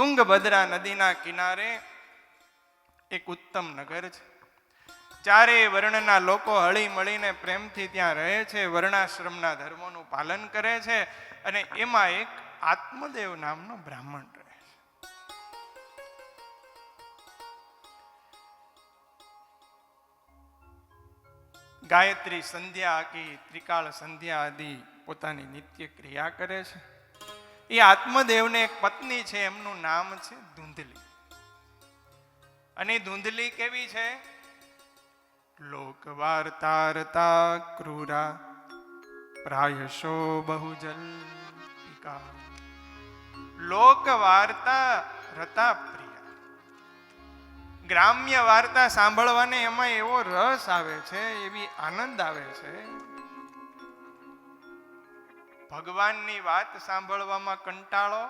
તુંગભદ્રા નદીના કિનારે એક ઉત્તમ નગર છે. ચારે વર્ણના લોકો હળી મળીને પ્રેમથી ત્યાં રહે છે, વર્ણાશ્રમના ધર્મોનું પાલન કરે છે, અને એમાં એક આત્મદેવ નામનો બ્રાહ્મણ રહે છે. ગાયત્રી સંધ્યા આખી ત્રિકાળ સંધ્યા આદિ પોતાની નિત્ય ક્રિયા કરે છે. એ આત્મદેવને એક પત્ની છે, એમનું નામ છે ધૂંધલી. અને ધૂંધલી કેવી છે? લોક વાર્તારતા ક્રૂરા પ્રાયશો બહુજલ પિકા. લોક વાર્તા રતા પ્રિયા. ગ્રામ્ય વાર્તા સાંભળવાને એમાં એવો રસ આવે છે, એવી આનંદ આવે છે. ભગવાનની વાત સાંભળવામાં કંટાળો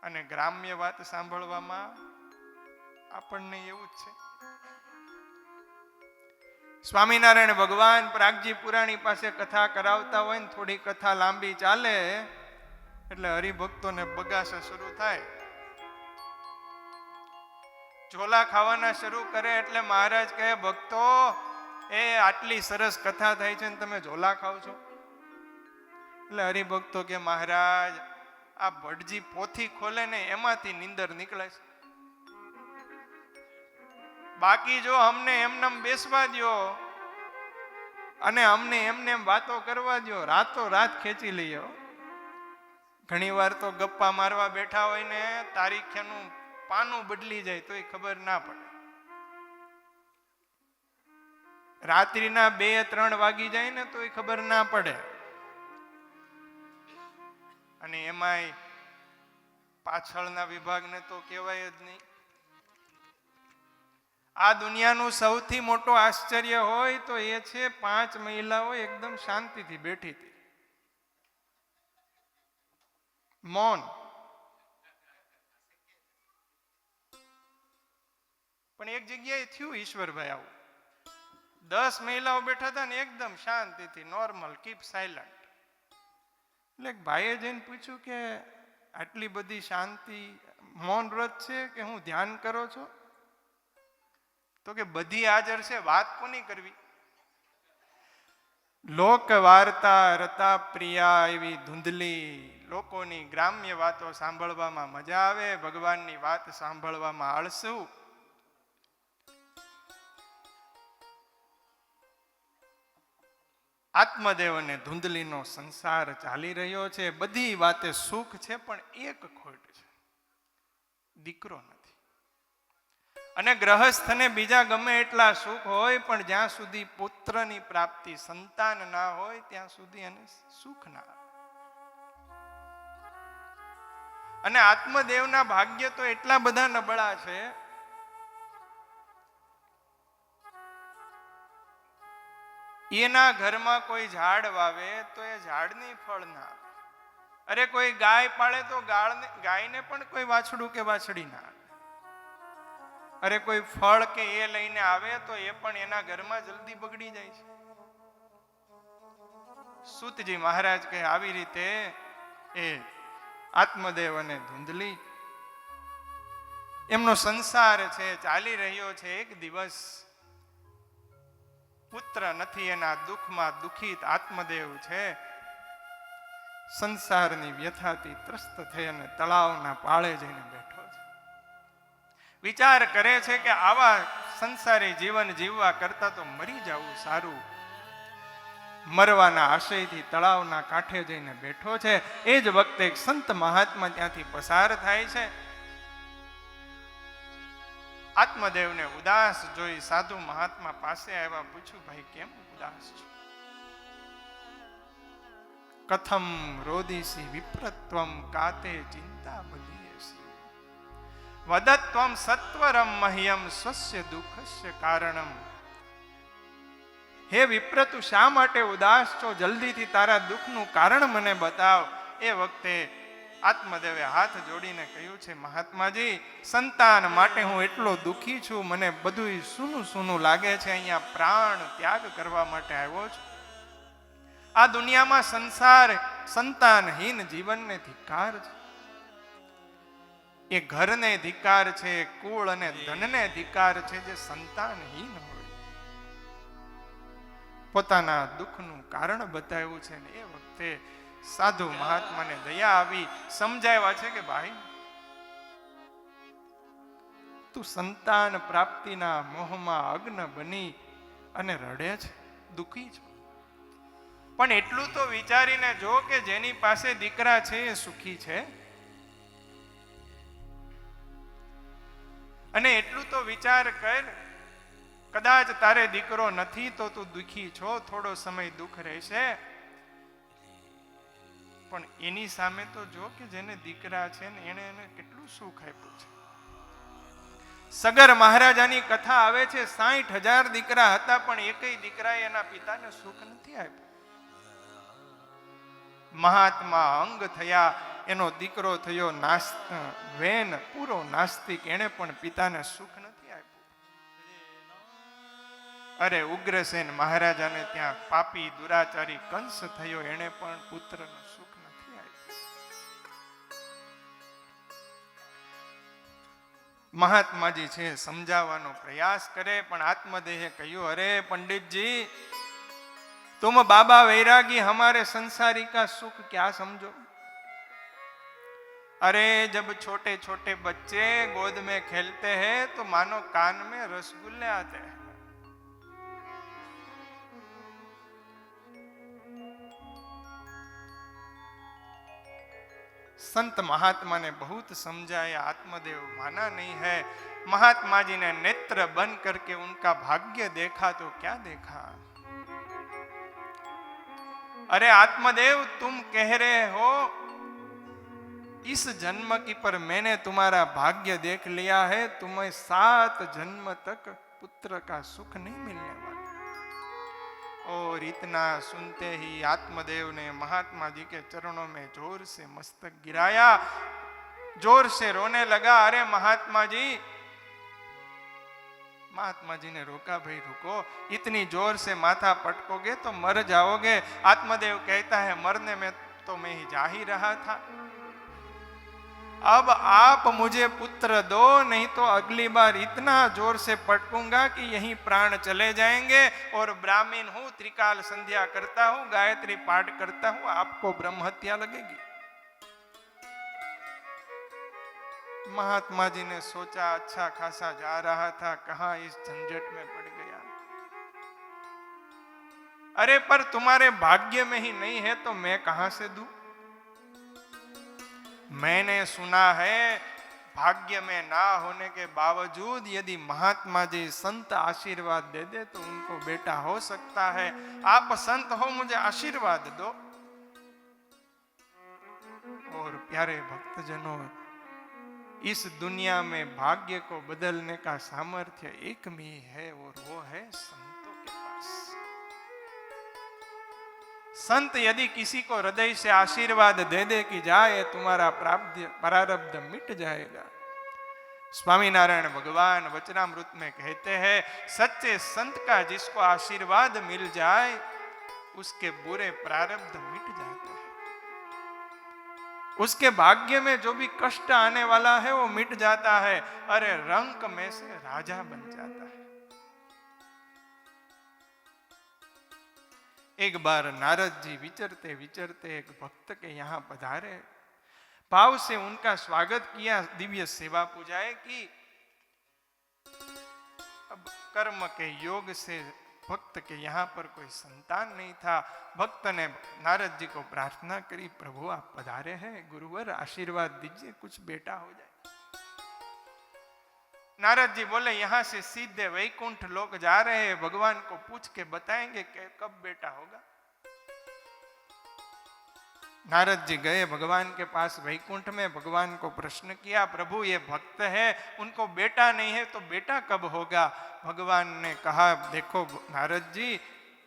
અને ગ્રામ્ય વાત સાંભળવામાં આપણને એવું જ છે. સ્વામિનારાયણ ભગવાન પ્રાગજી પુરાણી પાસે કથા કરાવતા હોય ને થોડી કથા લાંબી ચાલે એટલે હરિભક્તોને બગાસા શરૂ થાય. ઝોલા ખાવાના શરૂ કરે એટલે મહારાજ કહે, ભક્તો એ આટલી સરસ કથા થાય છે ને તમે ઝોલા ખાવ છો? એટલે હરિભક્તો કે મહારાજ આ ભટજી પોથી ખોલે ને એમાંથી નીંદર નીકળે છે. બાકી જો અમને એમને બેસવા દો અને અમને એમને વાતો કરવા દો, રાતો રાત ખેંચી લઈએ. ઘણી વાર તો ગપ્પા મારવા બેઠા હોય ને તારીખનું પાનું બદલી જાય તોય ખબર ના પડે. રાત્રિના 2-3 વાગી જાય ને તોય ખબર ના પડે. અને એમાંય પાછળના વિભાગને તો કહેવાય જ નહીં. આ દુનિયાનું સૌથી મોટો આશ્ચર્ય હોય તો એ છે 5 મહિલાઓ એકદમ શાંતિથી બેઠી હતી, મૌન. પણ એક જગ્યાએ થયું ઈશ્વરભાઈ આવું. 10 મહિલાઓ બેઠા હતા ને એકદમ શાંતિથી નોર્મલ, કીપ સાયલન્ટ. એટલે ભાઈએ જઈને પૂછ્યું કે આટલી બધી શાંતિ, મૌન વ્રત છે કે હું ધ્યાન કરો છો? તો કે બધી હાજર છે, વાત કોની કરવી? લોક વાર્તા રતા પ્રિયા એવી ધૂંધલી લોકોની ગ્રામ્ય વાતો સાંભળવામાં મજા આવે, ભગવાનની વાત સાંભળવામાં આળસુ. આત્મદેવ અને ધૂંધલીનો સંસાર ચાલી રહ્યો છે. બધી વાતે સુખ છે, પણ એક ખોટ છે, દીકરો નથી. અને ગ્રહસ્થને બીજા ગમે એટલા સુખ હોય પણ જ્યાં સુધી પુત્રની પ્રાપ્તિ, સંતાન ના હોય ત્યાં સુધી એને સુખ ના આવે. અને આત્મદેવના ભાગ્ય તો એટલા બધા નબળા છે, એના ઘરમાં કોઈ ઝાડ વાવે તો એ ઝાડની ફળ ના આવે. અરે કોઈ ગાય પાળે તો ગાયને પણ કોઈ વાછડું કે વાછડી ના આવે. અરે કોઈ ફળ કે એ લઈને આવે તો એ પણ એના ઘરમાં જલ્દી બગડી જાય છે. સૂતજી મહારાજ કહે આવી રીતે એ આત્મદેવ અને ધૂંધલી એમનો સંસાર છે ચાલી રહ્યો છે. એક દિવસ પુત્ર નથી, એના દુઃખમાં દુખિત આત્મદેવ છે. સંસારની વ્યથાથી ત્રસ્ત થઈ અને તળાવના પાળે જઈને બેઠો છે. વિચાર કરે છે કે આવા સંસારી જીવન જીવવા કરતા તો મરી જવું સારું. મરવાના આશયથી તળાવના કાંઠે જઈને બેઠો છે. એ જ વખતે એક સંત મહાત્મા ત્યાંથી પસાર થાય છે. આત્મદેવને ઉદાસ જોઈ સાધુ મહાત્મા પાસે આવ્યા, પૂછ્યું ભાઈ કેમ ઉદાસ છો? કથમ રોદિસી વિપ્રત્વમ કાતે ચિંતા બલીયસી વદત્વમ સત્વરમ મહ્યમ સ્વસ્ય દુઃખસ્ય કારણમ. હે વિપ્ર, તું શા માટે ઉદાસ છો? જલ્દીથી તારા દુઃખનું કારણ મને બતાવ. એ વખતે આત્મદેવે હાથ જોડીને કહ્યું છે, મહાત્માજી, સંતાન માટે હું એટલો દુઃખી છું, મને બધું સૂનું સૂનું લાગે છે. અહીંયા પ્રાણ ત્યાગ કરવા માટે આવ્યો છું. આ દુનિયામાં સંસાર સંતાનહીન જીવનને ધિક્કાર છે. એ ઘરને ધિકાર છે, કુળ અને ધનને ધિકાર છે જે સંતાનહીન હોય. પોતાના દુઃખનું કારણ બતાવ્યું છે ને એ વખતે સાધુ મહાત્માને દયા આવી, સમજાવ્યા છે કે ભાઈ તું સંતાન પ્રાપ્તિના મોહમાં અગ્ન બની અને રડે છે, દુઃખી છે, પણ એટલું તો વિચારીને જો કે જેની પાસે દીકરા છે એ સુખી છે, અને એટલું તો વિચાર કર, કદાચ તારે દીકરો નથી તો તું દુઃખી છો, થોડો સમય દુઃખ રહેશે, પણ એની સામે તો જો કે જેને દીકરા છે ને એને કેટલું સુખ આપ્યું છે. સગર મહારાજાની કથા આવે છે, 60,000 દીકરા હતા પણ એકય દીકરાએ એના પિતાને સુખ નથી આપ્યું. મહાત્મા અંગ થયા, એનો દીકરો થયો વેન, પૂરો નાસ્તિક, એને પણ પિતાને સુખ નથી આપ્યું. અરે ઉગ્રસેન મહારાજાને ત્યાં પાપી દુરાચારી કંસ થયો, એને પણ પુત્રનું સુખ નથી આપ્યું. મહાત્માજી છે સમજાવવાનો પ્રયાસ કરે, પણ આત્મદેહે કહ્યું, અરે પંડિતજી तुम बाबा वैरागी, हमारे संसारी का सुख क्या समझो? अरे जब छोटे छोटे बच्चे गोद में खेलते हैं तो मानो कान में रसगुल्ले आते हैं. संत महात्मा ने बहुत समझाया, आत्मदेव माना नहीं है. महात्मा जी ने नेत्र बंद करके उनका भाग्य देखा तो क्या देखा? अरे आत्मदेव तुम कह रहे हो इस जन्म की पर मैंने तुम्हारा भाग्य देख लिया है, तुम्हें 7 जन्म तक पुत्र का सुख नहीं मिलने वाला. और इतना सुनते ही आत्मदेव ने महात्मा जी के चरणों में जोर से मस्तक गिराया, जोर से रोने लगा. अरे महात्मा जी, महात्मा जी ने रोका, भाई रुको, इतनी जोर से माथा पटकोगे तो मर जाओगे. आत्मदेव कहता है, मरने में तो मैं ही जा ही रहा था, अब आप मुझे पुत्र दो, नहीं तो अगली बार इतना जोर से पटकूंगा कि यहीं प्राण चले जाएंगे. और ब्राह्मण हूं, त्रिकाल संध्या करता हूं, गायत्री पाठ करता हूं, आपको ब्रह्म हत्या लगेगी. महात्मा जी ने सोचा, अच्छा खासा जा रहा था, कहां इस झंझट में पड़ गया. अरे पर तुम्हारे भाग्य में ही नहीं है तो मैं कहां से दूं? मैंने सुना है भाग्य में ना होने के बावजूद यदि महात्मा जी संत आशीर्वाद दे दे तो उनको बेटा हो सकता है. आप संत हो, मुझे आशीर्वाद दो. और प्यारे भक्तजनों, इस दुनिया में भाग्य को बदलने का सामर्थ्य एक में ही है, और वो है संतों के पास. संत यदि किसी को हृदय से आशीर्वाद दे दे कि जाए तुम्हारा प्रारब्ध मिट जाएगा. स्वामीनारायण भगवान वचनामृत में कहते हैं, सच्चे संत का जिसको आशीर्वाद मिल जाए उसके बुरे प्रारब्ध मिट जाते हैं. उसके भाग्य में जो भी कष्ट आने वाला है वो मिट जाता है. अरे रंक में से राजा बन जाता है. एक बार नारद जी विचरते विचरते एक भक्त के यहाँ पधारे, भाव से उनका स्वागत किया, दिव्य सेवा पूजाएं की. अब कर्म के योग से भक्त के यहाँ पर कोई संतान नहीं था. भक्त ने नारद जी को प्रार्थना करी, प्रभु आप पधारे हैं, गुरुवर आशीर्वाद दीजिए, कुछ बेटा हो जाए. नारद जी बोले, यहां से सीधे वैकुंठ लोग जा रहे हैं, भगवान को पूछ के बताएंगे कि कब बेटा होगा. नारद जी गए भगवान के पास वैकुंठ में, भगवान को प्रश्न किया, प्रभु ये भक्त है, उनको बेटा नहीं है तो बेटा कब होगा? भगवान ने कहा, देखो नारद जी,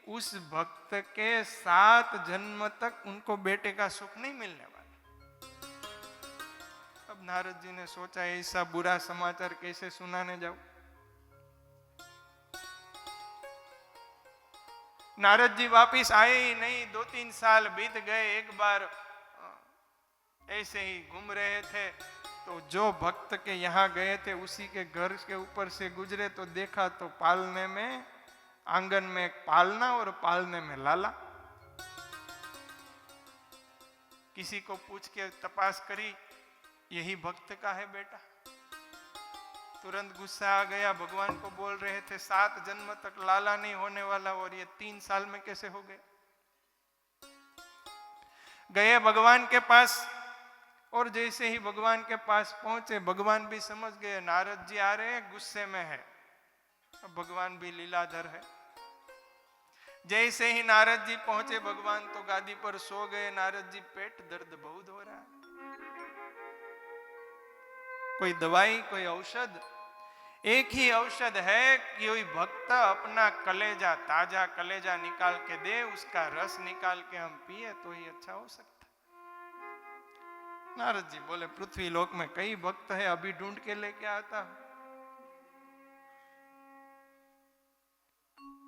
उस भक्त के 7 जन्म तक उनको बेटे का सुख नहीं मिलने वाला. अब नारद जी ने सोचा, ऐसा बुरा समाचार कैसे सुनाने जाऊं. नारद जी वापिस आए ही नहीं. 2-3 साल बीत गए. एक बार ऐसे ही घूम रहे थे तो जो भक्त के यहाँ गए थे उसी के घर के ऊपर से गुजरे तो देखा तो पालने में, आंगन में एक पालना और पालने में लाला। किसी को पूछ के तपास करी, यही भक्त का है बेटा। तुरंत गुस्सा आ गया, भगवान को बोल रहे थे 7 जन्म तक लाला नहीं होने वाला और ये 3 साल में कैसे हो गए। गए भगवान के पास और जैसे ही भगवान के पास पहुंचे भगवान भी समझ गए नारद जी आ रहे हैं, गुस्से में है। अब भगवान भी लीलाधर है। जैसे ही नारद जी पहुंचे भगवान तो गादी पर सो गए। नारद जी पेट दर्द बहुत हो रहा है, कोई दवाई कोई औषध, एक ही औषध है कि कोई भक्त अपना कलेजा, ताजा कलेजा निकाल के दे, उसका रस निकाल के हम पिए तो ही अच्छा हो सकता। नारद जी बोले पृथ्वी लोक में कई भक्त है, अभी ढूंढ के लेके आता।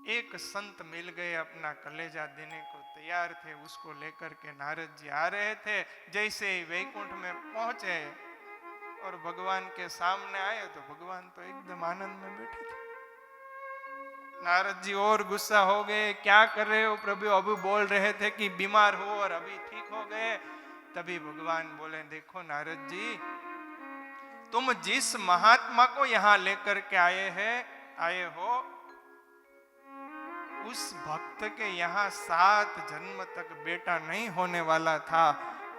एक संत मिल गए, अपना कलेजा देने को तैयार थे, उसको लेकर के नारद जी आ रहे थे। जैसे ही वैकुंठ में पहुंचे और भगवान के सामने आए तो भगवान तो एकदम आनंद में बैठे थे। नारद जी और गुस्सा हो गए, क्या कर रहे हो प्रभु, अभी बोल रहे थे कि बीमार हो और अभी ठीक हो गए। तभी भगवान बोले देखो नारद जी, तुम जिस महात्मा को यहां लेकर के आए हो उस भक्त के यहाँ 7 जन्म तक बेटा नहीं होने वाला था,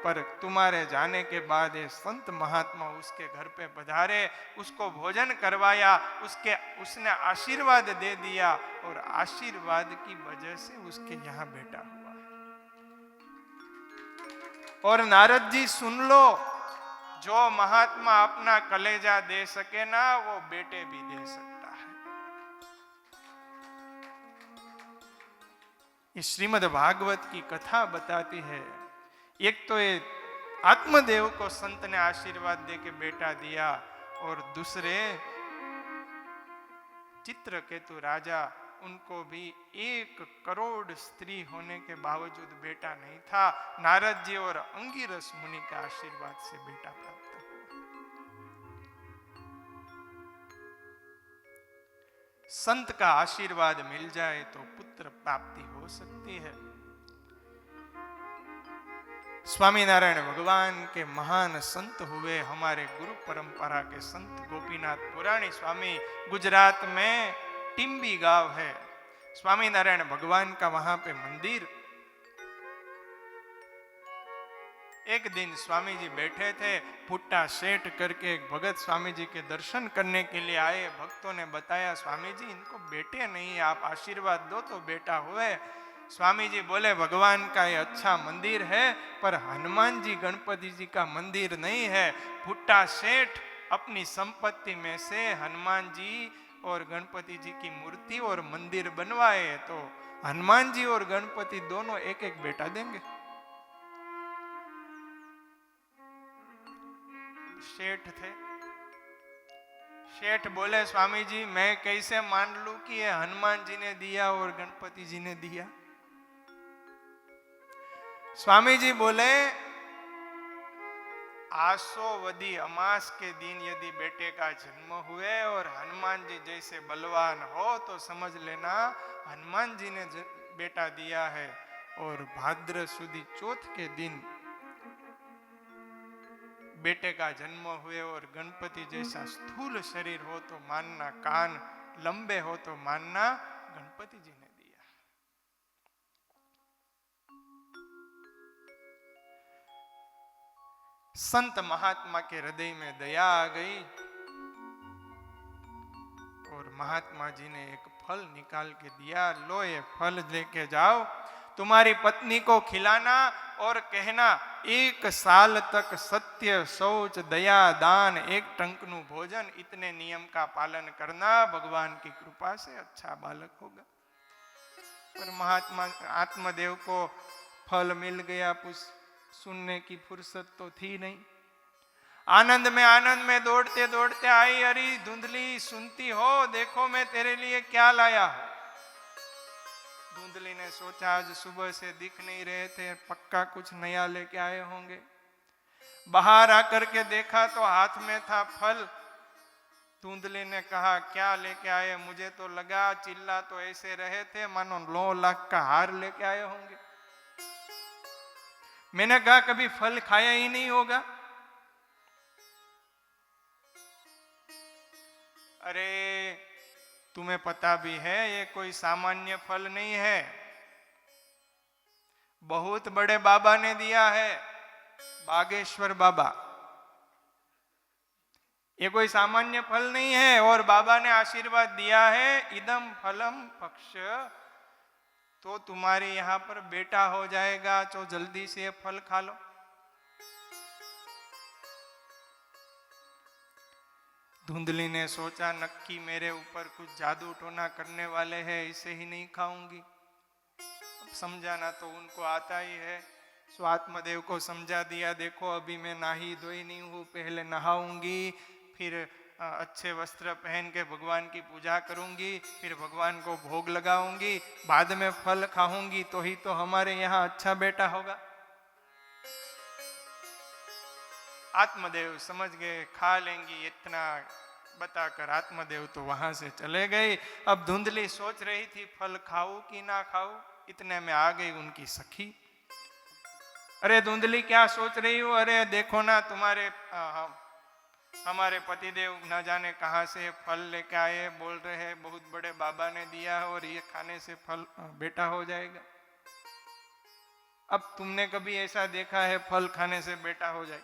पर तुम्हारे जाने के बाद ये संत महात्मा उसके घर पे पधारे, उसको भोजन करवाया, उसने आशीर्वाद दे दिया और आशीर्वाद की वजह से उसके यहाँ बेटा हुआ। और नारद जी सुन लो, जो महात्मा अपना कलेजा दे सके ना वो बेटे भी दे सकता है। ये श्रीमद् भागवत की कथा बताती है। एक तो ये आत्मदेव को संत ने आशीर्वाद दे के बेटा दिया और दूसरे चित्रकेतु राजा, उनको भी 1 करोड़ स्त्री होने के बावजूद बेटा नहीं था। नारद जी और अंगिरस मुनि के आशीर्वाद से बेटा प्राप्त हुआ। संत का आशीर्वाद मिल जाए तो पुत्र प्राप्ति हो सकती है। स्वामीनारायण भगवान के महान संत हुए हमारे गुरु परंपरा के संत गोपीनाथ पुराणी स्वामी। गुजरात में टिम्बी गांव है, स्वामीनारायण भगवान का वहां पे मंदिर। एक दिन स्वामी जी बैठे थे, पुट्टा सेट करके एक भगत स्वामी जी के दर्शन करने के लिए आए। भक्तों ने बताया स्वामी जी इनको बेटे नहीं, आप आशीर्वाद दो तो बेटा हुए। स्वामी जी बोले भगवान का ये अच्छा मंदिर है पर हनुमान जी गणपति जी का मंदिर नहीं है। पुट्टा सेठ अपनी संपत्ति में से हनुमान जी और गणपति जी की मूर्ति और मंदिर बनवाए तो हनुमान जी और गणपति दोनों एक एक बेटा देंगे। शेठ थे, शेठ बोले स्वामी जी मैं कैसे मान लूं कि ये हनुमान जी ने दिया और गणपति जी ने दिया। स्वामी जी बोले आसोवदी अमास के दिन यदि बेटे का जन्म हुए और हनुमान जी जैसे बलवान हो तो समझ लेना हनुमान जी ने बेटा दिया है। और भाद्र सुदी चौथ के दिन बेटे का जन्म हुए और गणपति जैसा स्थूल शरीर हो तो मानना, कान लंबे हो तो मानना गणपति जी ने दिया। संत महात्मा के हृदय में दया आ गई और महात्मा जी ने एक फल निकाल के दिया, लो ये फल लेके जाओ, तुम्हारी पत्नी को खिलाना और कहना 1 साल तक सत्य, शौच, दया, दान, 1 टंकनु भोजन, इतने नियम का पालन करना, भगवान की कृपा से अच्छा बालक होगा। पर महात्मा आत्मदेव को फल मिल गया, सुनने की फुर्सत तो थी नहीं। आनंद में दौड़ते दौड़ते आई, अरे धुंधली सुनती हो, देखो मैं तेरे लिए क्या लाया हूं। धुंधली ने सोचा आज सुबह से दिख नहीं रहे थे, पक्का कुछ नया लेके आए होंगे। बाहर आकर के देखा तो हाथ में था फल। धुंधली ने कहा क्या लेके आए? मुझे तो लगा चिल्ला तो ऐसे रहे थे मानो 9 लाख का हार लेके आए होंगे। मैंने कहा कभी फल खाया ही नहीं होगा। अरे तुम्हें पता भी है ये कोई सामान्य फल नहीं है, बहुत बड़े बाबा ने दिया है, बागेश्वर बाबा। ये कोई सामान्य फल नहीं है और बाबा ने आशीर्वाद दिया है इदम फलम पक्ष, तो तुम्हारे यहां पर बेटा हो जाएगा, तो जल्दी से फल खा लो। धुंधली ने सोचा नक्की मेरे ऊपर कुछ जादू टोना करने वाले हैं, इसे ही नहीं खाऊंगी। अब समझाना तो उनको आता ही है। सो आत्मदेव को समझा दिया, देखो अभी मैं नहाई धोई नहीं हूं, पहले नहाऊंगी, फिर अच्छे वस्त्र पहन के भगवान की पूजा करूंगी, फिर भगवान को भोग लगाऊंगी, बाद में फल खाऊंगी, तो ही तो हमारे यहाँ अच्छा बेटा होगा। आत्मदेव समझ गए खा लेंगी, इतना बताकर आत्मदेव तो वहां से चले गए। अब धुंधली सोच रही थी फल खाऊं कि ना खाऊं, इतने में आ गई उनकी सखी। अरे धुंधली क्या सोच रही हो? अरे देखो ना तुम्हारे हमारे पतिदेव न जाने कहां से फल लेके आए, बोल रहे हैं बहुत बड़े बाबा ने दिया है और ये खाने से फल बेटा हो जाएगा। अब तुमने कभी ऐसा देखा है फल खाने से बेटा हो जाए?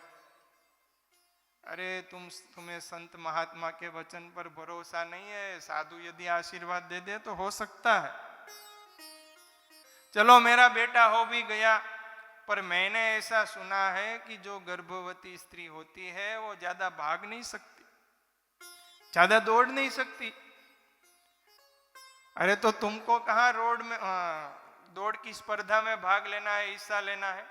अरे तुम्हें संत महात्मा के वचन पर भरोसा नहीं है, साधु यदि आशीर्वाद दे दे तो हो सकता है। चलो मेरा बेटा हो भी गया, पर मैंने ऐसा सुना है कि जो गर्भवती स्त्री होती है वो ज्यादा भाग नहीं सकती, ज्यादा दौड़ नहीं सकती। अरे तो तुमको कहां रोड में दौड़ की स्पर्धा में भाग लेना है, हिस्सा लेना है?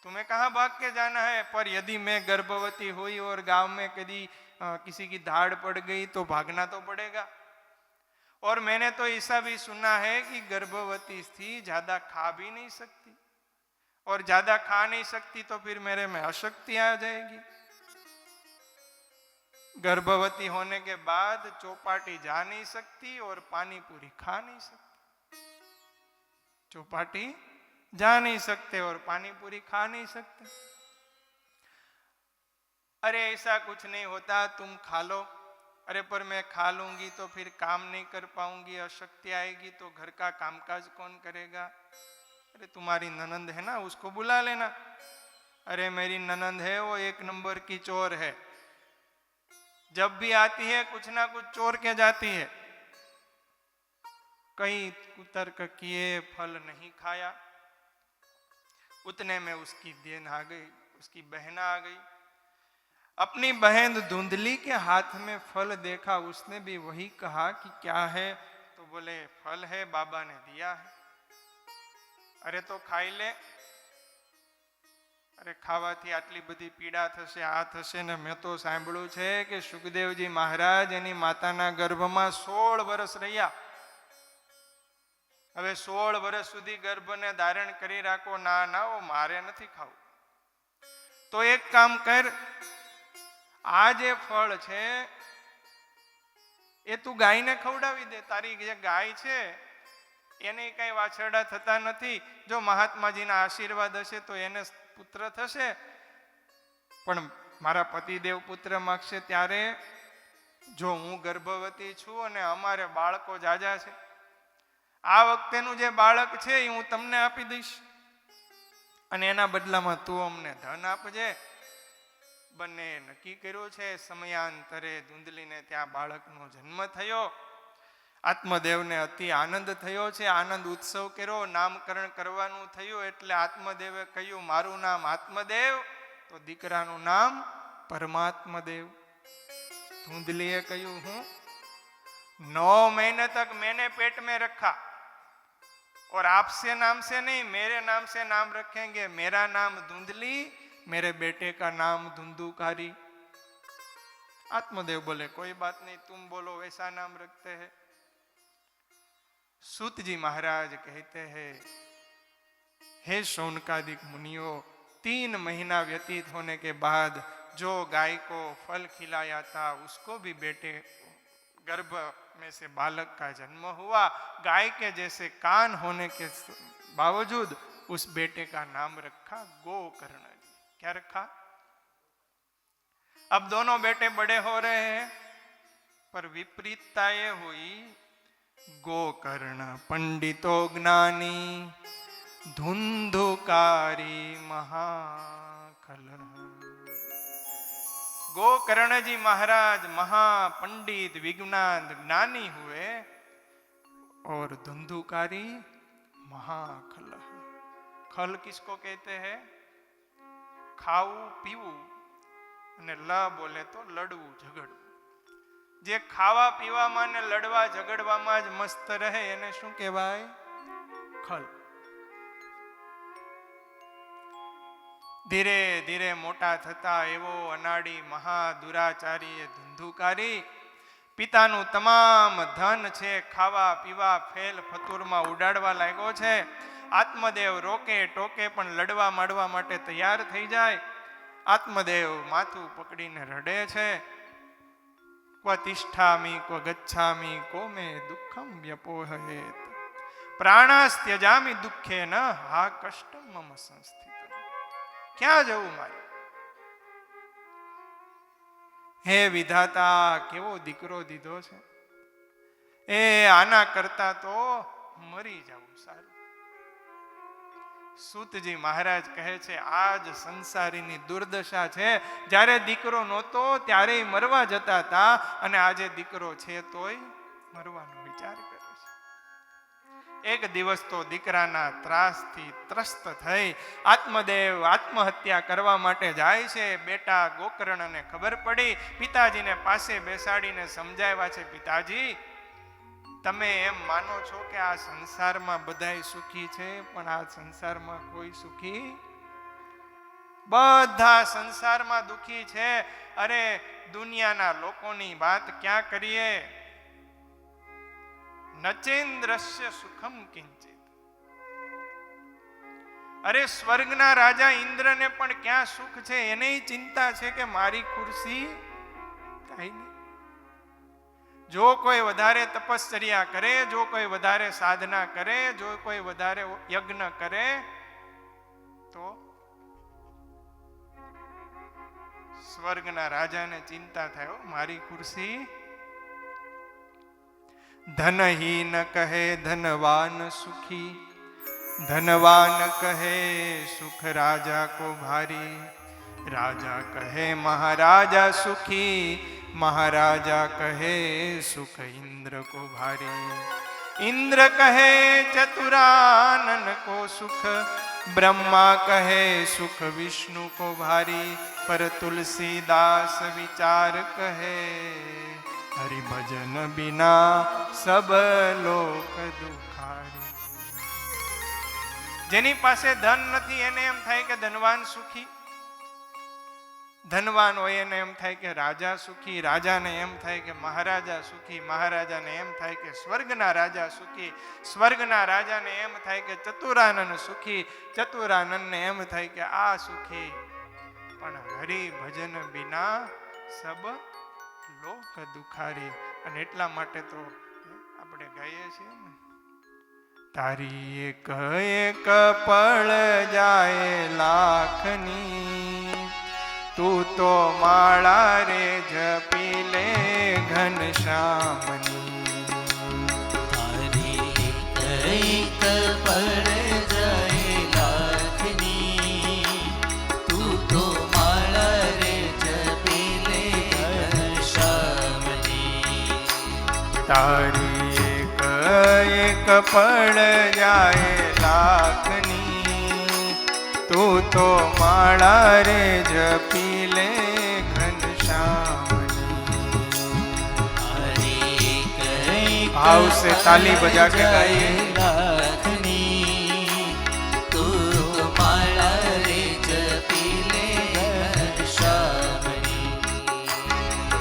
तुम्हें कहां भाग के जाना है? पर यदि मैं गर्भवती हुई और गांव में कभी किसी की धाड़ पड़ गई तो भागना तो पड़ेगा। और मैंने तो ऐसा भी सुना है कि गर्भवती स्त्री ज्यादा खा भी नहीं सकती, और ज्यादा खा नहीं सकती तो फिर मेरे में अशक्ति आ जाएगी। गर्भवती होने के बाद चौपाटी जा नहीं सकती और पानी पूरी खा नहीं सकती। चौपाटी जा नहीं सकते और पानी पूरी खा नहीं सकते। अरे ऐसा कुछ नहीं होता, तुम खा लो। अरे पर मैं खा लूंगी तो फिर काम नहीं कर पाऊंगी, अशक्ति आएगी, तो घर का कामकाज कौन करेगा? अरे तुम्हारी ननंद है ना, उसको बुला लेना। अरे मेरी ननंद है वो 1 नंबर की चोर है, जब भी आती है कुछ ना कुछ चोर के जाती है। कई कुतर्क किए, फल नहीं खाया। उतने में उसकी देन आ गई, उसकी बहन आ गई। अपनी बहन धुंधली के हाथ में फल देखा, उसने भी वही कहा कि क्या है? तो बोले फल है, बाबा ने दिया है। अरे तो खाई ले। अरे खावाથી આટલી બધી પીડા થશે, આ થશે ને મેં તો સાંભળ્યું છે કે સુખદેવજી મહારાજ એની માતાના ગર્ભમાં 16 વર્ષ રહ્યા। હવે 16 વર્ષ સુધી ગર્ભને ધારણ કરી રાખો, ના ના ઓ મારે નથી ખાવું। તો એક કામ કર, આ જે ફળ છે એ તું ગાયને ખવડાવી દે। તારી જે ગાય છે એને કઈ વાછરડા થતા નથી, જો મહાત્માજીના આશીર્વાદ હશે તો એને પુત્ર થશે, પણ મારા પતિદેવ પુત્ર માગશે ત્યારે જો હું ગર્ભવતી છું અને અમારે બાળકો જાજા છે, આ વખતેનું જે બાળક છે એ હું તમને આપી દઈશ અને એના બદલામાં તું અમને ધન આપજે। બંને નક્કી કર્યું છે। સમયાંતરે ધુંધલીને ત્યાં બાળકનો જન્મ થયો। આત્મદેવને અતિ આનંદ થયો છે, આનંદ ઉત્સવ કર્યો, નામકરણ કરવાનું થયું એટલે આત્મદેવે કહ્યું મારું નામ આત્મદેવ, તો દીકરાનું નામ પરમાત્મદેવ। ધુંધલીએ કહ્યું હું 9 महीने तक मैंने पेट में रखा और आपसे नाम से नहीं मेरे नाम से नाम रखेंगे। मेरा नाम धुंधली, मेरे बेटे का नाम धुंधुकारी। आत्मदेव बोले कोई बात नहीं, तुम बोलो वैसा नाम रखते हैं। सूत जी महाराज कहते हैं हे शौनकादिक मुनियों, 3 महीना व्यतीत होने के बाद जो गाय को फल खिलाया था उसको भी बेटे गर्भ में से बालक का जन्म हुआ। गाय के जैसे कान होने के बावजूद उस बेटे का नाम रखा गोकर्ण जी। क्या रखा? अब दोनों बेटे बड़े हो रहे हैं, पर विपरीतता ये हुई, गोकर्ण पंडितो ज्ञानी धुंधुकारी महाकलह। गोकर्ण जी महाराज महापंडित विज्ञान ज्ञानी हुए और धुंधुकारी महाकलह। खल किसको कहते हैं? खाવું પીવું, અને લ બોલે તો લડવું ઝઘડવું. જે ખાવા પીવામાં ને લડવા ઝઘડવામાં જ મસ્ત રહે એને શું કહેવાય? ખલ. ધીરે ધીરે મોટા થતા એવો અનાડી મહાદુરાચારી ધુંધુકારી પિતાનું તમામ ધન છે ખાવા પીવા ફેલ ફતુરમાં ઉડાડવા લાગ્યો છે. આત્મદેવ રોકે ટોકે પણ લડવા માંડવા માટે તૈયાર થઈ જાય. આત્મદેવ માથું પકડીને રડે છે. ક્વ તિષ્ઠામિ ક્વ ગચ્છામિ કો મે દુઃખમ વ્યપોહયેત પ્રાણાસ્ત્યજામિ દુઃખે ન હા કષ્ટમ મમ સંસ્થિત. ક્યાં જવું મારે? હે વિધાતા, કેવો દીકરો દીધો છે. એ આના કરતા તો મરી જવું સારું. સૂતજી મહારાજ કહે છે આજ સંસારીની દુર્દશા છે. જ્યારે દીકરો નહોતો ત્યારે મરવા જતા હતા, અને આજે દીકરો છે તોય મરવાનો વિચાર કરે છે. એક દિવસ તો દીકરાના ત્રાસથી ત્રસ્ત થઈ આત્મદેવ આત્મહત્યા કરવા માટે જાય છે. બેટા ગોકર્ણને ખબર પડી. પિતાજીને પાસે બેસાડીને સમજાવ્યા છે, પિતાજી તમે એમ માનો છો કે આ સંસારમાં બધાય સુખી છે, પણ આ સંસારમાં કોઈ સુખી, બધા સંસારમાં દુખી છે. અરે દુનિયાના લોકોની વાત ક્યાં કરીએ? નચેન્દ્રસ્ય સુખમ કિંચિત. અરે સ્વર્ગના રાજા ઇન્દ્રને પણ ક્યાં સુખ છે? એને ચિંતા છે કે મારી ખુરશી થાય નહીં. જો કોઈ વધારે તપશ્ચર્યા કરે, જો કોઈ વધારે સાધના કરે, જો કોઈ વધારે યજ્ઞ કરે તો સ્વર્ગના રાજાને ચિંતા થાય મારી ખુરશી. ધનહીન કહે ધનવાન સુખી, ધનવાન કહે સુખ રાજા કો ભારી, રાજા કહે મહારાજા સુખી, મહારાજા કહે સુખ ઇન્દ્ર કો ભારી, ઇન્દ્ર કહે ચતુરાનન કો સુખ, બ્રહ્મા કહે સુખ વિષ્ણુ કો ભારી, પર તુલસીદાસ વિચાર કહે હરિ ભજન બિના સબ લોક દુખારી. જેની પાસે ધન નથી એને એમ થાય કે ધનવાન સુખી, ધનવાન હોય એને એમ થાય કે રાજા સુખી, રાજાને એમ થાય કે મહારાજા સુખી, મહારાજાને એમ થાય કે સ્વર્ગના રાજા સુખી, સ્વર્ગના રાજાને એમ થાય કે ચતુરાનન સુખી, ચતુરાનનને એમ થાય કે આ સુખી. પણ હરિ ભજન બિના સબ લોક દુખારી. અને એટલા માટે તો આપણે ગાઈએ છીએ ને, તારી એક એક પળ જાય લાખની, તું તો માળા રે જપી લે ઘનશ્યામની. તારી એક પળ જાય લાખની, તું તો માળા રે જપી લે ઘનશ્યામની. તારી એક પળ જાય લાખની, તું તો માળા રે જપી લે ઘનશ્યામની. भाव से ताली बजा के गाइए. लाखनी તું માળા રે જપી લે ઘનશ્યામની.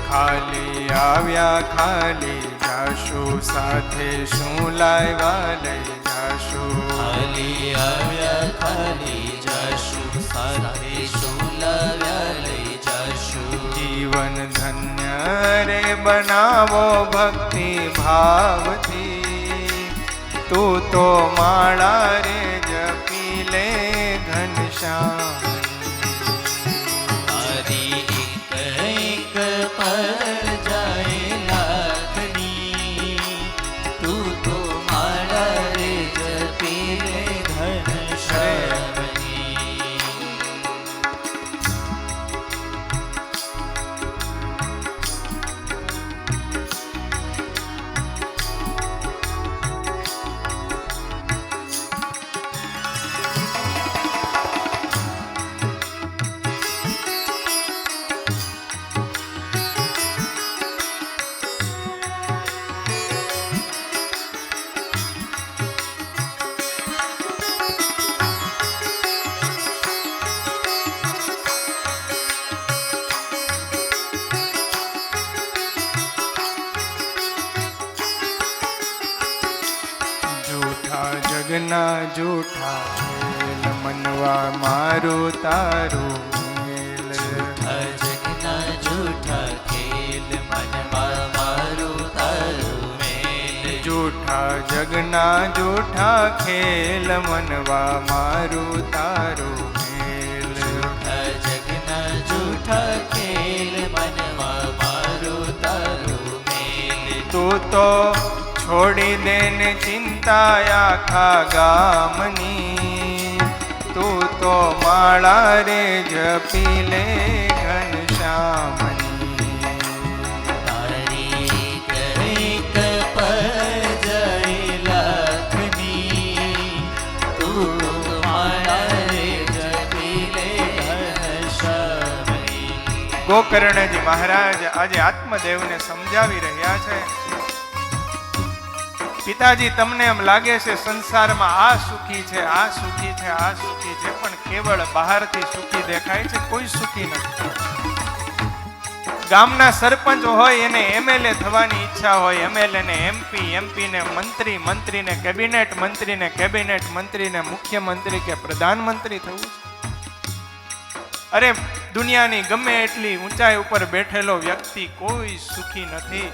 ખાલી આવ્યા ખાલી જાશું, સાથે શું લાવ્યા લઈ જાશું. ખાલી આવ્યા ખાલી જાશું, સાથે જીવન ધન્ય રે બનાવો ભક્તિ ભાવથી તું તો માળા રે જપી લે ઘનશ્યામ તારી એક પર જાય લાખની તું તો માળા રે જપી લે ઘનશ્યામની જગના જૂઠા ખેલ મનવા મારું તારું મેલ જગના જૂઠા ખેલ મનમાં મારું તારું મેલ જૂઠા જગના જૂઠા ખેલ મનવા મારું તારું મેલ જગના જૂઠા ખેલ મનમાં મારું તારું મેલ તું તો છોડી દે ને ચિંતા આખા ગામની તું તો માળા રે જપી લે ઘનશ્યામની તારી એક પર જાય લાખની તું માળા રે જપી લે ઘનશ્યામની ગોકર્ણજી મહારાજ આજે આત્મદેવને સમજાવી રહ્યા છે પિતાજી તમને એમ લાગે છે સંસારમાં આ સુખી છે આ સુખી છે આ સુખી છે પણ કેવળ બહારથી સુખી દેખાય છે કોઈ સુખી નથી ગામના સરપંચ હોય એને એમએલએ થવાની ઈચ્છા હોય એમએલએ ને એમપી ને મંત્રી મંત્રીને કેબિનેટ મંત્રીને મુખ્યમંત્રી કે પ્રધાનમંત્રી થવું છે અરે દુનિયાની ગમે એટલી ઊંચાઈ ઉપર બેઠેલો વ્યક્તિ કોઈ સુખી નથી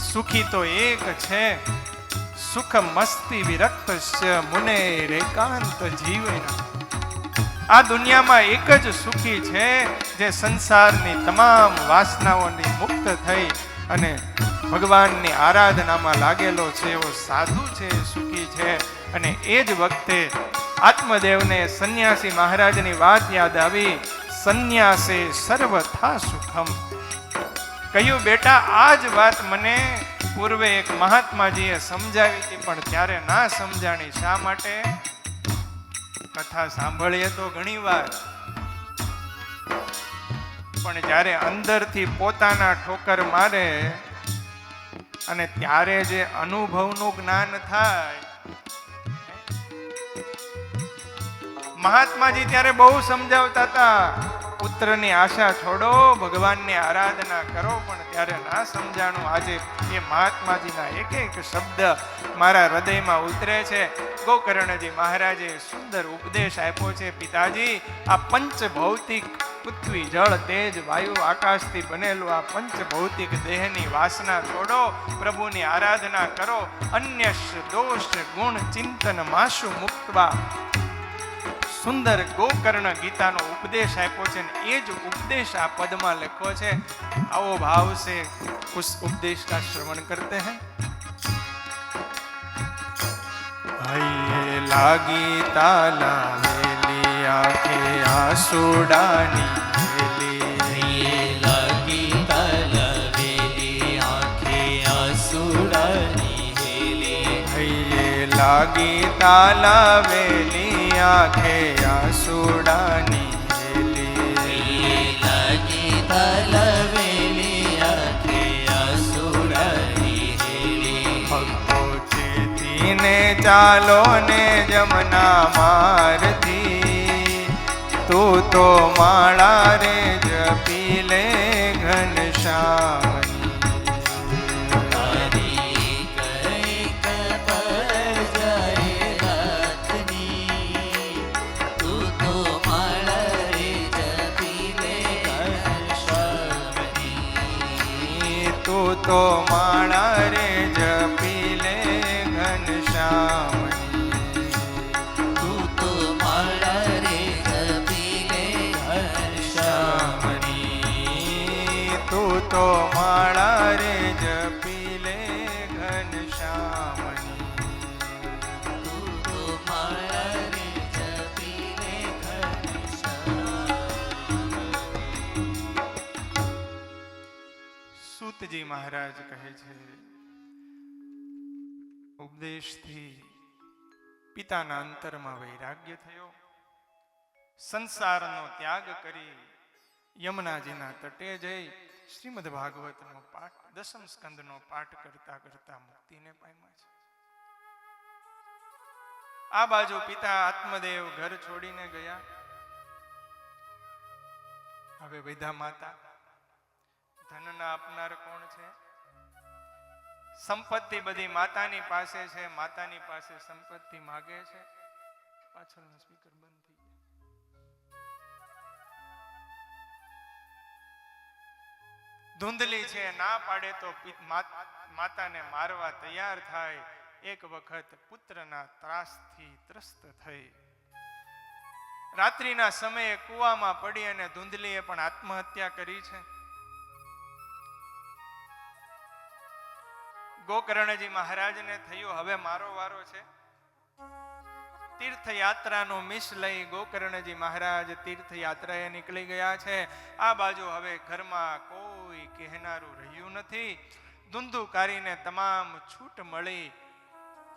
સુખી તો એક છે સુખ મસ્તી વિરક્તસ્ય મુને રેકાંત જીવેના આ દુનિયામાં એક જ સુખી છે જે સંસારની તમામ વાસનાઓની મુક્ત થઈ અને ભગવાનની આરાધનામાં લાગેલો છે એવો સાધુ છે સુખી છે અને એ જ વખતે આત્મદેવને સંન્યાસી મહારાજની વાત યાદ આવી સંન્યાસે સર્વથા સુખમ કહ્યું બેટા આ જ વાત મને પૂર્વે એક મહાત્માજીએ સમજાવી હતી પણ ત્યારે ના સમજાણી શા માટે કથા સાંભળીએ તો ઘણી વાર પણ જ્યારે અંદરથી પોતાના ઠોકર મારે અને ત્યારે જે અનુભવનું જ્ઞાન થાય મહાત્માજી ત્યારે બહુ સમજાવતા હતા પુત્રની આશા છોડો ભગવાનની આરાધના કરો પણ ત્યારે ના સમજાણું આજે એ મહાત્માજીના એક એક શબ્દ મારા હૃદયમાં ઉતરે છે ગોકર્ણજી મહારાજે સુંદર ઉપદેશ આપ્યો છે પિતાજી આ પંચ ભૌતિક પૃથ્વી જળ તેજ વાયુ આકાશથી બનેલું આ પંચ ભૌતિક દેહની વાસના છોડો પ્રભુની આરાધના કરો અન્ય દોષ ગુણ ચિંતન માસુ મુક્તવા સુંદર ગોકર્ણ ગીતાનો ઉપદેશ આપ્યો છે એ જ ઉપદેશ આ પદમાં લખ્યો છે આવો ભાવ से उस उपदेश का श्रवण करते हैं हये लागी ताला वेली आंखे आंसुडानी હૈયે લાગી તાલા વેલી આંખે આંસુડાની હેલી હૈયે લાગી તાલા વેલી આંખે આંસુડાની હૈયે લાગી તાલા વેલી આંખે આંસુડાની હેલી ભક્તો ચેતીને ચાલો ને જમના મારથી તું તો માળા રે જપી લે ઘનશ્યામની તારી કઈક પર જાય રાતની તું તો માળા રે જપી લે તું તો માળા રે જપી લે ઘનશ્યામની. તું તો માળા રે જપી લે ઘનશ્યામની. તું તો માળા રે જપી લે ઘનશ્યામની. તું તો માળા રે જપી લે ઘનશ્યામની. સૂતજી મહારાજ કહે છે, ઉપદેશથી પિતાના અંતરમાં વૈરાગ્ય થયો. સંસારનો ત્યાગ કરી યમુનાજીના તટે જઈ શ્રીમદ ભાગવતનો પાઠ, દસમ સ્કંદનો પાઠ કરતા કરતા મુક્તિને પામ્યા છે. આ બાજુ પિતા આત્મદેવ ઘર છોડીને ગયા. હવે વૈધા માતા, ધનના આપનાર કોણ છે? સંપત્તિ બધી માતાની પાસે છે. માતાની પાસે સંપત્તિ માગે છે. પાછળનો સ્પીકર બંધ થઈ ગયો. ધૂંધલી છે, ના પાડે તો માતાને મારવા તૈયાર થાય. એક વખત પુત્રના ત્રાસથી ત્રસ્ત થઈ રાત્રિના સમયે કૂવામાં પડી અને ધૂંધલીએ પણ આત્મહત્યા કરી છે. ગોકર્ણજી મહારાજને થયું હવે મારો વારો છે. તીર્થયાત્રાનો મિશ લઈ ગોકર્ણજી મહારાજ તીર્થયાત્રાએ નીકળી ગયા છે. આ બાજુ હવે ઘરમાં કોઈ કહેનારું રહ્યું નથી. ધુંધુકારીને તમામ છૂટ મળી.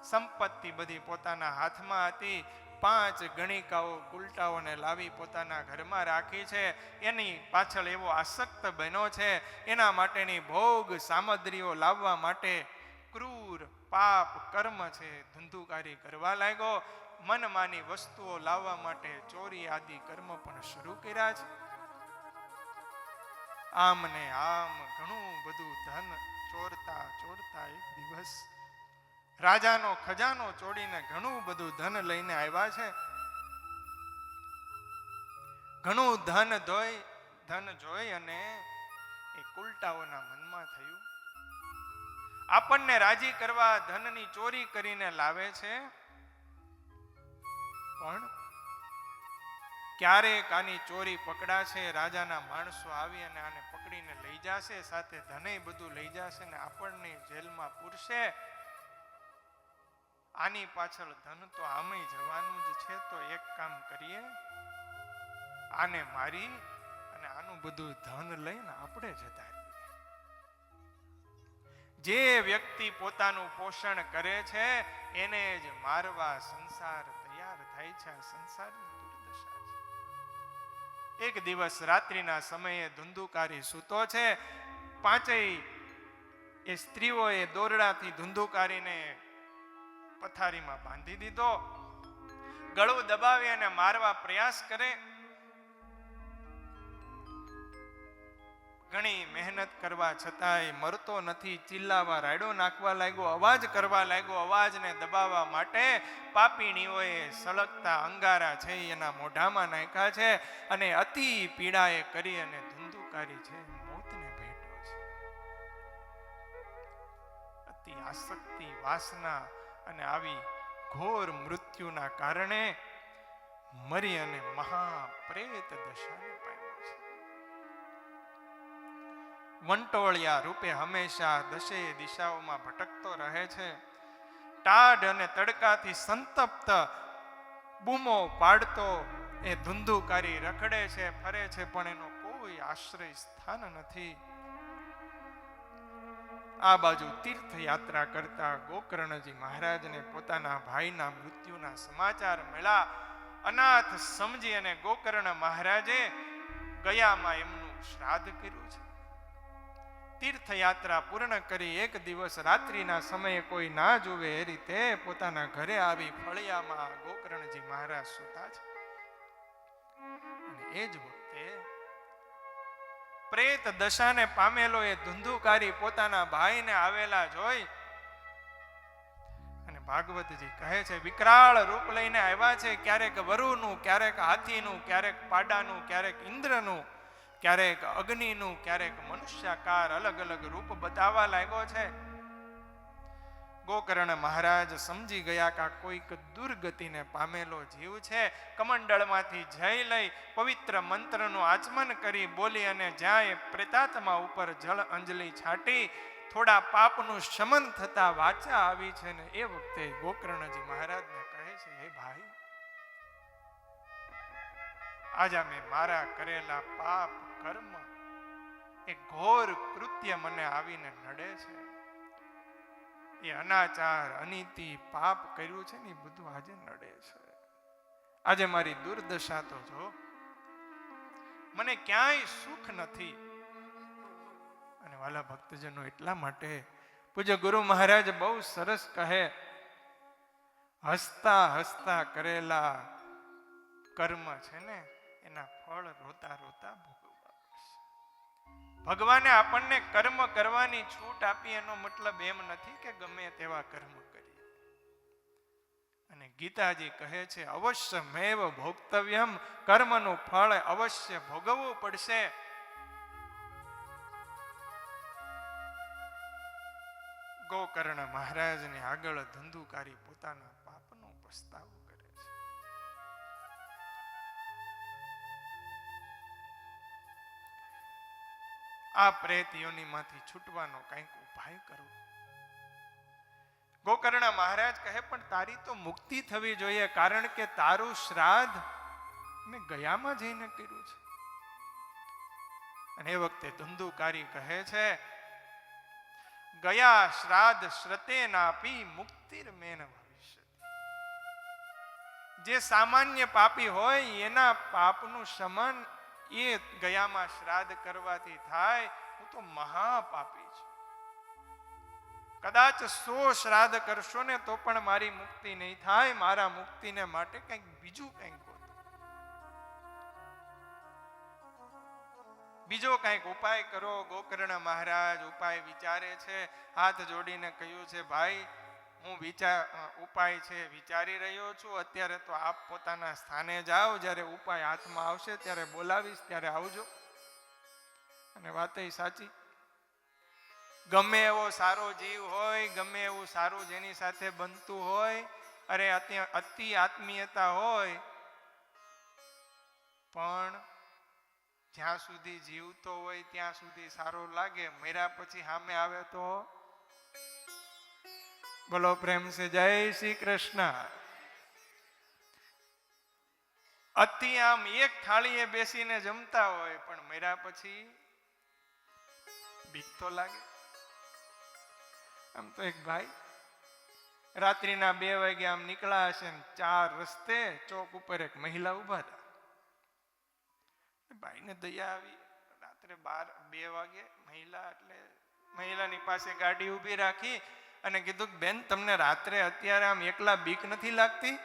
સંપત્તિ બધી પોતાના હાથમાં હતી. 5 ગણિકાઓ કુલટાઓને લાવી પોતાના ઘરમાં રાખી છે. એની પાછળ એવો આસક્ત બન્યો છે. એના માટેની ભોગ સામગ્રીઓ લાવવા માટે ક્રૂર પાપ કર્મ છે ધુંધુકારી કરવા લાગ્યો. મનમાની વસ્તુઓ લાવવા માટે ચોરી આદિ કર્મ પણ શરૂ કર્યા છે. આમ ને આમ ઘણું બધું ધન ચોરતા ચોરતા એક દિવસ રાજાનો ખજાનો ચોરીને ઘણું બધું ધન લઈને આવ્યા છે. ઘણું ધન જોઈ અને એ કુલટાઓના મનમાં થયું આપણને રાજી કરવા ધનની ચોરી કરીને લાવે છે, પણ ક્યારેક આની ચોરી પકડાશે, રાજાના માણસો આવી અને આને પકડીને લઈ જશે, સાથે ધને બધું લઈ જશે ને આપણને જેલમાં પૂરશે. આની પાછળ ધન તો આમે જવાનું જ છે. તો એક કામ કરીએ, આને મારી અને આનું બધું ધન લઈને આપણે જતા રહીએ. જે વ્યક્તિ પોતાનું પોષણ કરે છે એને જ મારવા સંસાર તૈયાર થાય છે. આ સંસારની દુર્દશા છે. એક દિવસ રાત્રિના સમયે ધુંધુકારી સૂતો છે. 5 એ સ્ત્રીઓએ દોરડાથી ધુંધુકારીને પથારીમાં બાંધી દીધો. ગળું દબાવી અને મારવા પ્રયાસ કરે. ઘણી મહેનત કરવા છતાંય મરતો નથી. ચિલ્લાવા, રાયડો નાખવા લાગ્યો, અવાજ કરવા લાગ્યો. અવાજને દબાવવા માટે પાપીણીઓએ સળગતા અંગારા છે એના મોઢામાં નાખ્યા છે અને અતિ પીડાએ કરી અને ધુંધુકારી છે મોતને ભેટો છે. અતિ આસક્તિ, વાસના અને આવી ઘોર મૃત્યુના કારણે મરી અને મહાપ્રેત દશાને પામ્યો છે. વંટોળિયા રૂપે હંમેશા 10 દિશાઓમાં ભટકતો રહે છે. ટાઢ અને તડકાથી સંતપ્ત બૂમો પાડતો એ ધુંધુકારી રખડે છે, ફરે છે, પણ એનો કોઈ આશ્રય સ્થાન નથી. આ બાજુ તીર્થયાત્રા કરતા ગોકર્ણજી મહારાજને પોતાના ભાઈના મૃત્યુના સમાચાર મળ્યા. અનાથ સમજી અને ગોકર્ણ મહારાજે ગયામાં એમનું શ્રાદ્ધ કર્યું છે. તીર્થયાત્રા પૂર્ણ કરી એક દિવસ રાત્રિના સમયે કોઈ ના જોવે એ રીતે પોતાના ઘરે આવી ફળિયામાં ગોકર્ણજી મહારાજ સૂતા છે. અને એ જ વખતે પ્રેત દશાને પામેલો એ ધુંધુકારી પોતાના ભાઈને આવેલા જોઈ અને ભાગવતજી કહે છે વિકરાળ રૂપ લઈને આવ્યા છે. ક્યારેક વરુનું, ક્યારેક હાથીનું, ક્યારેક પાડાનું, ક્યારેક ઇન્દ્રનું, ક્યારેક અગ્નિનું, ક્યારેક મનુષ્યાકાર અલગ અલગ રૂપ બતાવવા લાગ્યો છે. ગોકર્ણ મહારાજ સમજી ગયા કે આ કોઈક દુર્ગતિને પામેલો જીવ છે. કમંડળમાંથી જય લઈ પવિત્ર મંત્રનું આચમન કરી બોલી અને જ્યાં એ પ્રેતાત્મા ઉપર જળ અંજલિ છાંટી થોડા પાપનું શમન થતા વાચા આવી છે ને એ વખતે ગોકર્ણજી મહારાજને કહે છે, હે ભાઈ, આજે મેં મારા કરેલા પાપ કર્મ, એ ઘોર કૃત્ય મને આવીને નડે છે. એ અનાચાર, અનીતિ, પાપ કર્યું છે ને એ બધું આજે નડે છે. આજે મારી દુર્દશા તો જો, મને ક્યાંય સુખ નથી. અને વાલા ભક્તજનો, એટલા માટે પૂજ્ય ગુરુ મહારાજ બહુ સરસ કહે, હસતા હસતા કરેલા કર્મ છે ને એના ફળ રોતા રોતા ભોગવવા પડશે. ભગવાને આપણને કર્મ કરવાની છૂટ આપી, એનો મતલબ એમ નથી કે ગમે તેવા કર્મ કરીએ. અને ગીતાજી કહે છે, અવશ્યમેવ ભોક્તવ્યમ, કર્મનું ફળ અવશ્ય ભોગવવું પડશે. ગોકર્ણ મહારાજને આગળ ધંધુકારી પોતાના પાપનો પસ્તાવો કરે છે. આ પ્રેત યોનિમાંથી છૂટવાનો કંઈક ઉપાય કરો. ગોકર્ણ મહારાજ કહે, પણ તારી તો મુક્તિ થવી જોઈએ, કારણ કે તારું શ્રાદ્ધ મેં ગયામાં જઈને કર્યું છે. અને એ વખતે ધંધુકારી કહે છે, ગયા શ્રાદ્ધ શ્રતે નાપી મુક્તિર મેન ભવિષ્ય. જે સામાન્ય પાપી હોય એના પાપનું શમન એ ગયામાં શ્રાદ્ધ કરવાથી થાય. હું તો મહાપાપી છું. કદાચ 100 શ્રાદ્ધ કરશો ને તો પણ મારી મુક્તિ નહીં થાય. મારા મુક્તિને માટે કંઈક બીજું કંઈક ગોતો, બીજો કંઈક ઉપાય કરો. ગોકર્ણ મહારાજ ઉપાય વિચારે છે. હાથ જોડીને કહ્યું છે, ભાઈ, હું ઉપાય છે વિચારી રહ્યો છું. અત્યારે તો આપ પોતાના સ્થાને જાઓ, જ્યારે ઉપાય હાથમાં આવશે ત્યારે બોલાવીશ, ત્યારે આવજો. અને વાત એ સાચી. ગમે એવો સારો જીવ હોય, ગમે એવું સારું જેની સાથે બનતું હોય, અરે અતિ આત્મીયતા હોય, પણ જ્યાં સુધી જીવતો હોય ત્યાં સુધી સારો લાગે. મર્યા પછી સામે આવે તો બોલો પ્રેમ સે જય શ્રી કૃષ્ણ. અતિ આમ એક થાળીએ બેસીને જમતા હોય, પણ મર્યા પછી બીક તો લાગે. આમ તો એક ભાઈ રાત્રિના 2 વાગે આમ નીકળ્યા હશે ને 4 રસ્તે ચોક ઉપર એક મહિલા ઉભા હતા. ભાઈને દયા આવી. રાત્રે 2 વાગે મહિલાની પાસે ગાડી ઊભી રાખી અને કીધું, બેન, તમને રાત્રે અત્યારે આમ એકલા બીક નથી લાગતી?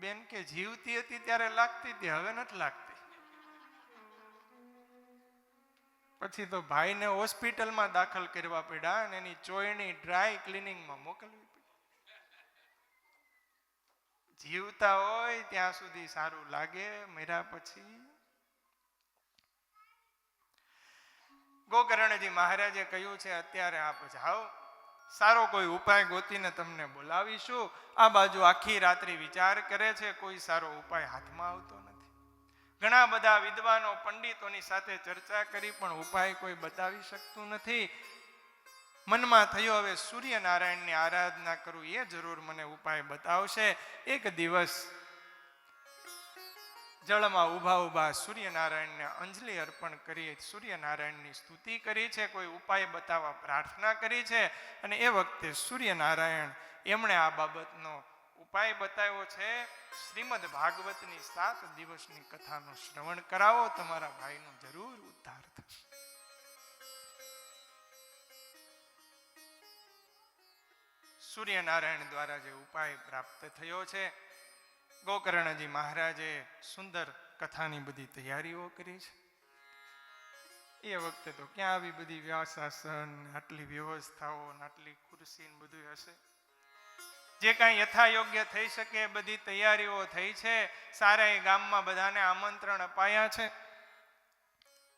બેન કે, જીવતી હતી ત્યારે લાગતી હતી, હવે નથી લાગતી. પછી તો ભાઈને હોસ્પિટલમાં દાખલ કરવા પડ્યા અને એની ચોયણી ડ્રાય ક્લિનિંગમાં મોકલવી પડી. જીવતા હોય ત્યાં સુધી સારું લાગે, મર્યા પછી. ગોકર્ણજી મહારાજે કહ્યું છે, અત્યારે આપ જાઓ, સારો કોઈ ઉપાય ગોતીને તમને બોલાવીશું. આ બાજુ આખી રાત્રિ વિચાર કરે છે, કોઈ સારો ઉપાય હાથમાં આવતો નથી. ઘણા બધા વિદ્વાનો પંડિતોની સાથે ચર્ચા કરી, પણ ઉપાય કોઈ બતાવી શકતું નથી. મનમાં થયો, હવે સૂર્યનારાયણની આરાધના કરું, એ જરૂર મને ઉપાય બતાવશે. એક દિવસ જળમાં ઊભા ઊભા સૂર્યનારાયણને અંજલિ અર્પણ કરી, સૂર્યનારાયણની સ્તુતિ કરી છે, કોઈ ઉપાય બતાવવા પ્રાર્થના કરી છે. અને એ વખતે સૂર્યનારાયણ એમણે આ બાબતનો ઉપાય બતાવ્યો છે. શ્રીમદ ભાગવતની 7 દિવસની કથાનું શ્રવણ કરાવો, તમારા ભાઈનો જરૂર ઉદ્ધાર થશે. સૂર્યનારાયણ દ્વારા જે ઉપાય પ્રાપ્ત થયો છે, ગોકર્ણજી મહારાજે સુંદર કથાની બધી તૈયારીઓ કરી છે. એ વખતે તો ક્યાં આવી બધી વ્યાસાસન, આટલી વ્યવસ્થાઓ, આટલી ખુરશી બધું હશે. જે કાંઈ યથાયોગ્ય થઈ શકે બધી તૈયારીઓ થઈ છે. સારા ગામમાં બધાને આમંત્રણ અપાયા છે.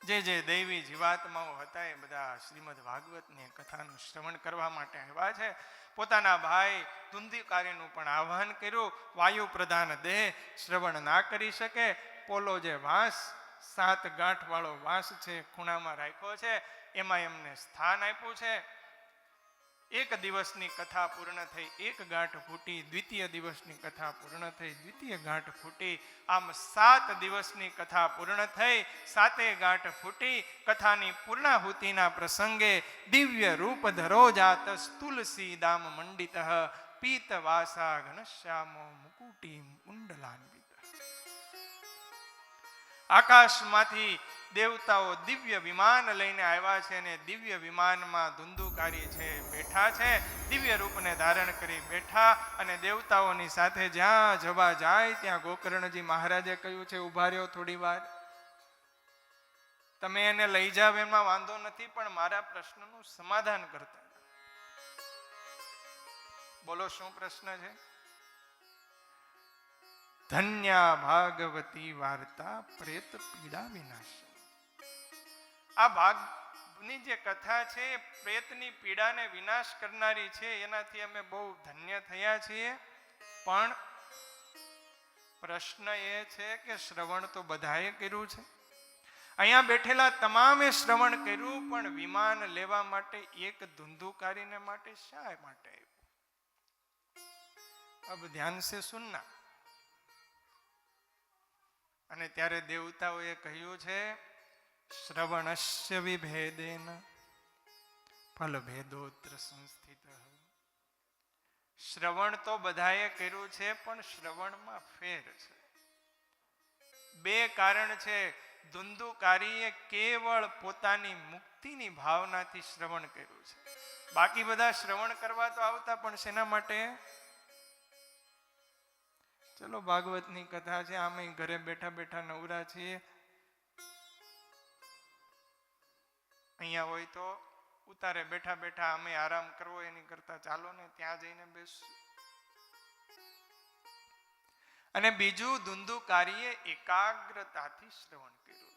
જે દૈવી જીવાત્માઓ હતા એ બધા શ્રીમદ ભાગવતની કથાનું શ્રવણ કરવા માટે આવ્યા છે. પોતાના ભાઈ ધુંધુકારીનું પણ આહ્વાન કર્યું. વાયુ પ્રધાન દેહ શ્રવણ ના કરી શકે. પોલો જે વાંસ 7 ગાંઠ વાળો વાંસ છે, ખૂણામાં રાખ્યો છે, એમાં એમને સ્થાન આપ્યું છે. એક દિવસની કથા પૂર્ણ થઈ, એક ગાંઠ ફૂટી. દ્વિતીય દિવસની કથા પૂર્ણ થઈ, દ્વિતીય ગાંઠ ફૂટી. આમ 7 દિવસની કથા પૂર્ણ થઈ, 7 ગાંઠ ફૂટી. કથાની પૂર્ણાહુતિના પ્રસંગે દિવ્ય રૂપ ધરો જાતસ તુલસી દામ મંડિત પીત વાસા ઘનશ્યામો મુકુટી કુંડલાન્વિત. આકાશમાંથી દેવતાઓ દિવ્ય વિમાન લઈને આવ્યા છે અને દિવ્ય વિમાનમાં ધુંધુકારી છે બેઠા છે, દિવ્ય રૂપને ધારણ કરી બેઠા. અને દેવતાઓની સાથે જ્યાં જવા જાય ત્યાં ગોકર્ણજી મહારાજે કહ્યું છે, ઉભા રહ્યો થોડી વાર, તમે એને લઈ જાવ એમાં વાંધો નથી, પણ મારા પ્રશ્નનું સમાધાન કરતા. બોલો શું પ્રશ્ન છે? ધન્યા ભાગવતી વાર્તા પ્રેત પીડા વિનાશ. આ ભાગની જે કથા છે એ પ્રેતની પીડાને વિનાશ કરનારી છે, એનાથી અમે બહુ ધન્ય થયા છીએ. પણ પ્રશ્ન એ છે કે શ્રવણ તો બધાએ કર્યું છે, અહીંયા બેઠેલા તમામે શ્રવણ કર્યું, પણ વિમાન લેવા માટે એક ધુંધુકારીને માટે શા માટે આવ્યું? અબ ધ્યાન સે સુનના. અને ત્યારે દેવતાઓએ કહ્યું છે, શ્રવણસ્ય વિભેદેન ફલભેદોત્ર સંસ્થિત. શ્રવણ તો બધાએ કર્યું છે, પણ શ્રવણમાં ફેર છે. 2 કારણ છે. ધુંધુકારીએ કેવળ પોતાની મુક્તિની ભાવનાથી શ્રવણ કર્યું છે. બાકી બધા શ્રવણ કરવા તો આવતા, પણ શેના માટે? ચલો ભાગવતની કથા છે, આમે ઘરે બેઠા બેઠા નવરા છીએ, અહીંયા હોય તો ઉતારે બેઠા બેઠા અમે આરામ કરવો, એની કરતા ચાલો ને ત્યાં જઈને બેસશું. અને બીજું, ધુંધુકારીએ એકાગ્રતાથી શ્રવણ કર્યું